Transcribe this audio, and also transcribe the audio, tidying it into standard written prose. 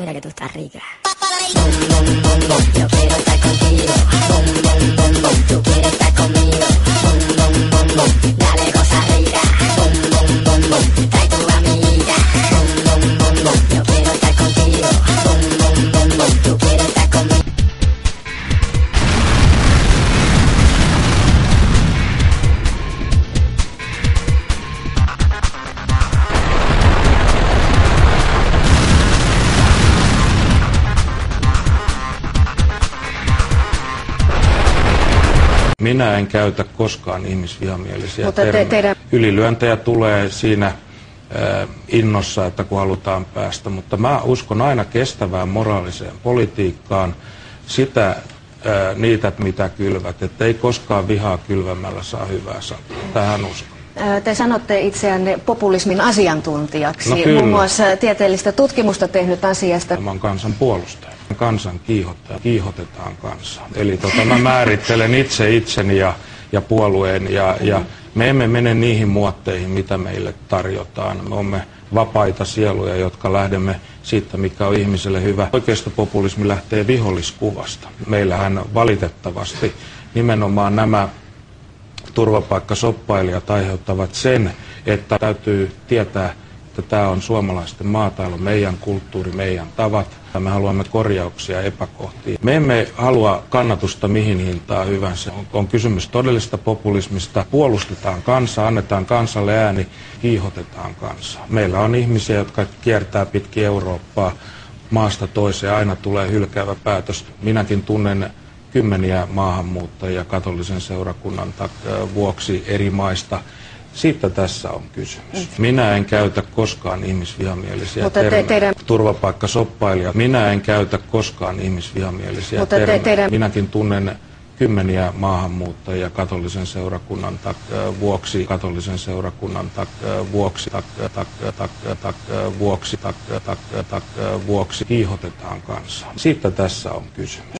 mira que tú estás rica. Bum, bum, bum, bum, yo quiero estar contigo. Bum, bum, bum, bum, tú quieres estar conmigo. Bum, bum, bum, bum, dale cosa rica. Bum, bum, bum, bum, trae tu amiga. Bum, bum, bum, bum, yo quiero estar contigo. Bum, bum, bum, bum, tú quieres estar conmigo. Minä en käytä koskaan ihmisvihamielisiä termejä. Ylilyöntejä tulee siinä innossa, että kun halutaan päästä, mutta mä uskon aina kestävään moraaliseen politiikkaan sitä niitä, mitä kylvät, että ei koskaan vihaa kylvämällä saa hyvää satoa. Tähän uskon. Te sanotte itseänne populismin asiantuntijaksi, No kyllä. muun muassa tieteellistä tutkimusta tehnyt asiasta. Mä oon kansan puolustaja. Kansan kiihottaja. Kiihotetaan kansaa. Eli mä määrittelen itse itseni ja puolueen ja me emme mene niihin muotteihin, mitä meille tarjotaan. Me olemme vapaita sieluja, jotka lähdemme siitä, mikä on ihmiselle hyvä. Oikeistopopulismi lähtee viholliskuvasta. Meillähän valitettavasti nimenomaan nämä turvapaikkashoppailijat aiheuttavat sen, että täytyy tietää, että tämä on suomalaisten maatailu, meidän kulttuuri, meidän tavat. Me haluamme korjauksia epäkohtiin. Me emme halua kannatusta mihin hintaan hyvänsä. On kysymys todellisesta populismista. Puolustetaan kansaa, annetaan kansalle ääni, kiihotetaan kansaa. Meillä on ihmisiä, jotka kiertää pitkin Eurooppaa maasta toiseen. Aina tulee hylkäävä päätös. Minäkin tunnen kymmeniä maahanmuuttajia katolisen seurakunnan vuoksi eri maista. Siitä tässä on kysymys. Minä en käytä koskaan ihmisvihamielisiä termejä. Turvapaikkashoppailijat. Minä en käytä koskaan ihmisvihamielisiä termejä. Minäkin tunnen kymmeniä maahanmuuttajia katolisen seurakunnan vuoksi kiihotetaan kansaa. Siitä tässä on kysymys.